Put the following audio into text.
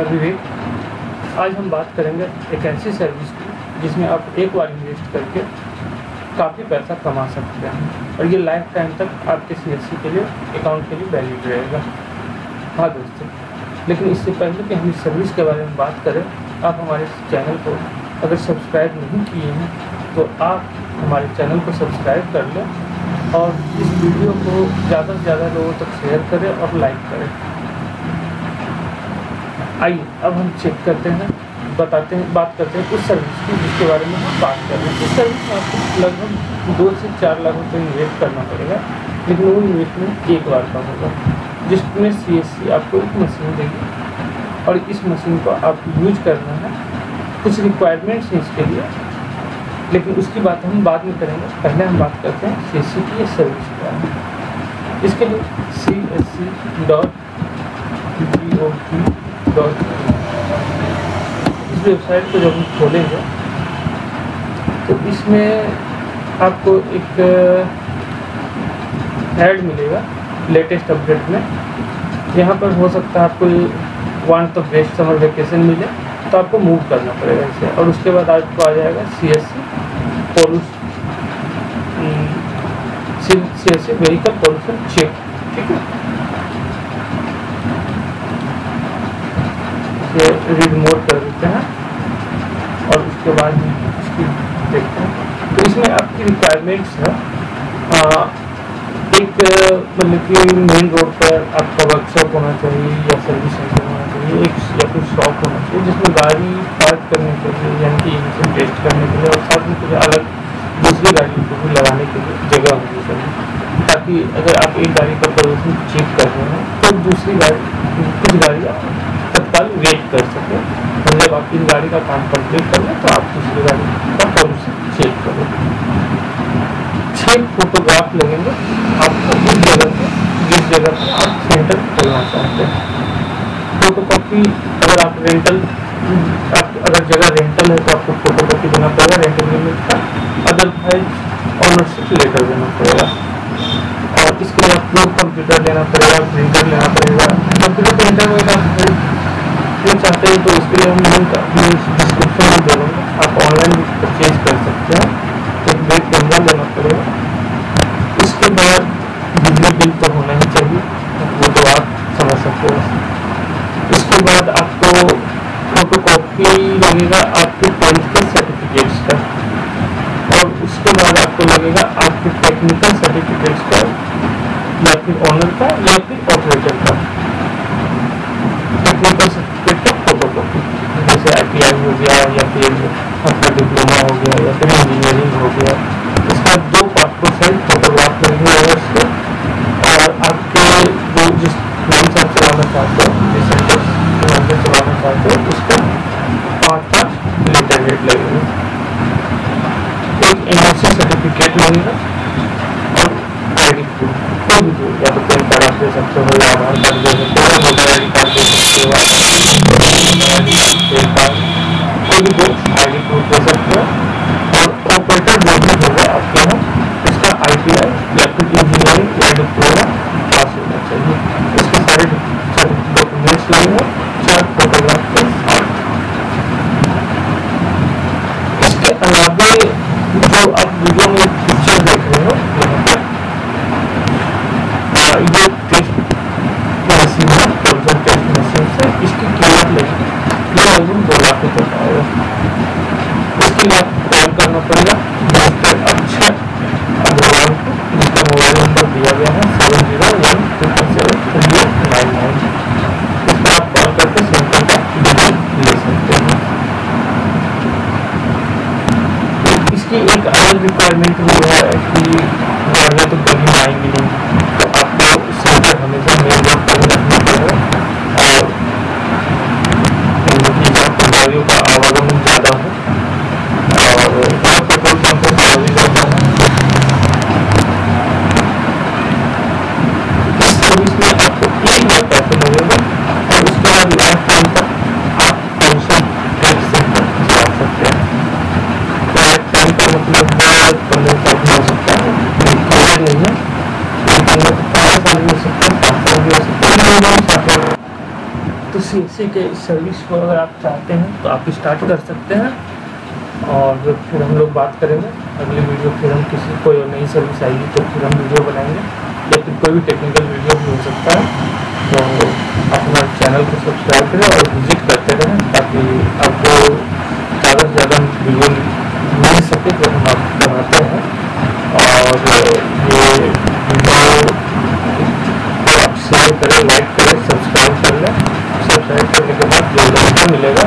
मैं विवेक। आज हम बात करेंगे एक ऐसी सर्विस की जिसमें आप एक बार इन्वेस्ट करके काफ़ी पैसा कमा सकते हैं और ये लाइफ टाइम तक आपके CSC के लिए अकाउंट के लिए वैलिड रहेगा। हाँ दोस्तों, लेकिन इससे पहले कि हम इस सर्विस के बारे में बात करें, आप हमारे चैनल को अगर सब्सक्राइब नहीं किए हैं तो आप हमारे चैनल को सब्सक्राइब कर लें और इस वीडियो को ज़्यादा से ज़्यादा लोगों तक शेयर करें और लाइक करें। आइए अब हम चेक करते हैं, बात करते हैं उस सर्विस की जिसके बारे में हम बात कर रहे हैं। इस सर्विस में आपको लगभग 2 से 4 लाख रुपये इन्वेस्ट करना पड़ेगा, लेकिन वो इन्वेस्टमेंट एक बार का होगा, जिसमें CSC आपको एक मशीन देगी और इस मशीन को आप यूज करना है। कुछ रिक्वायरमेंट्स हैं इसके लिए, लेकिन उसकी बात हम बाद में करेंगे। पहले हम बात करते हैं CSC की ये सर्विस क्या है। इसके लिए csc.gov.in इस वेबसाइट को जब हम खोलेंगे तो इसमें आपको एक ऐड मिलेगा लेटेस्ट अपडेट में। यहाँ पर हो सकता है आपको want the best summer vacation मिले तो आपको मूव करना पड़ेगा इसे, और उसके बाद आपको आ जाएगा CSC व्हीकल पॉल्यूशन चेक। ठीक है, ये रीड मोर कर देते हैं और उसके बाद इसकी देखते हैं। तो इसमें आपकी रिक्वायरमेंट्स है एक मतलब कि मेन रोड पर आपका वर्कशॉप होना चाहिए या सर्विस सेंटर होना चाहिए, एक या फिर शॉप होना चाहिए जिसमें गाड़ी पार्क करने के लिए, यानी कि इमिशन टेस्ट करने के लिए, और साथ में कुछ अलग दूसरी गाड़ी को भी लगाने के लिए जगह होनी चाहिए, ताकि अगर आप एक गाड़ी का पोल्यूशन चेक कर रहे हैं तो दूसरी गाड़ी कुछ गाड़ियाँ तत्काल वेट कर सके। और जब आप इस गाड़ी का काम कंप्लीट कर लें तो आप दूसरी गाड़ी का पोल्यूशन चेक करें। 6 फोटोग्राफ लगेंगे आपको उस जगह पे जिस जगह पर आप सेंटर खोलना चाहते हैं। फोटोकॉपी अगर जगह रेंटल है तो आपको फोटोकॉपी देना पड़ेगा रेंटल यूनिट का, अदरवाइज ऑनरशिप लेटर देना पड़ेगा। और इसके लिए आपको कंप्यूटर लेना पड़ेगा, प्रिंटर लेना पड़ेगा। कंप्यूटर प्रिंटर में आप चाहते हैं तो इसके लिए हम लिंक अपनी डिस्क्रिप्शन में दे देंगे, आप ऑनलाइन भी परचेज कर सकते हैं। एक बैक कैमरा लेना पड़ेगा। इसके बाद बिजली बिल तो होना ही चाहिए, वो तो आप समझ सकते हो। इसके बाद आपको फोटोकॉपी लगेगा आपके पॉलिटिकल सर्टिफिकेट्स का, और उसके बाद आपको लगेगा आपके टेक्निकल सर्टिफिकेट्स का, या फिर ऑनर का या फिर ऑपरेटर का टेक्निकल सर्टिफिकेट का फोटोकॉपी, जैसे ITI हो गया या फिर आपका डिप्लोमा हो गया या फिर इंजीनियरिंग हो गया। इसका 2 पासपोर्ट साइज फोटोग्राफ लगेंगे उसके, और आपके जो जिस नाम से आप चलाना चाहते हो, जिस सेंटर के नाम से चलाना चाहते हो, उसका 5 लेटर हेड लगेंगे। एक NOC सर्टिफिकेट लगेगा और ID प्रूफ, कोई भी या तो पैन कार्ड आप दे सकते हो या आधार कार्ड दे सकते हो, वोटर ID कार्ड दे सकते हो, कोई भी ID प्रूफ दे सकते हो। और ऑपरेटर जो भी होगा आपके यहाँ उसका ITI या फिर इंजीनियरिंग या डिप्लोमा पास होना चाहिए। इसके सारे डॉक्यूमेंट्स लगेंगे, 4 फोटोग्राफ के साथ। इसके अलावा जो आप वीडियो में पिक्चर देख रहे हो, ये टेस्ट मशीन है, पोल्यूशन टेस्ट मशीन से इसकी कीमत लगेगी लगभग 2 लाख रुपये का आएगा। इसके लिए आपको कॉल करना पड़ेगा डॉक्टर अक्षर अग्रवाल को, जिसका मोबाइल नंबर दिया गया है 7017773899। इस पर आप कॉल करके सेंटर का डिटेल ले सकते हैं। इसकी एक अलग रिक्वायरमेंट भी है कि गाड़ियाँ तो कभी आएंगी नहीं, तो आपको सेंटर हमेशा मेन रोड पर रखना पड़ेगा, और गाड़ियों का आवागमन ज़्यादा है और पेट्रोल पंप पर भी ज़्यादा है। इस सर्विस में आपको 1 लाख पैसे लगेगा और उसके बाद लाइफ टाइम तक आप पोल्यूशन टेस्ट सेंटर चला सकते हैं। लाइफ टाइम का मतलब 15 साल हो सकता है, नहीं है, लेकिन CSC के सर्विस को अगर आप चाहते हैं तो आप स्टार्ट कर सकते हैं, और फिर हम लोग बात करेंगे अगली वीडियो। फिर हम किसी कोई और नई सर्विस आएगी तो फिर हम वीडियो बनाएंगे, या फिर कोई भी टेक्निकल वीडियो भी हो सकता है। तो अपना चैनल को सब्सक्राइब करें और विजिट करते रहें, ताकि आपको ज़्यादा से ज़्यादा वीडियो मिल सके जो हम आप बनाते हैं। और ये वीडियो आप शेयर करें, लाइक करें, सब्सक्राइब कर लें। सब्सक्राइब करने के बाद बेल आइकन मिलेगा,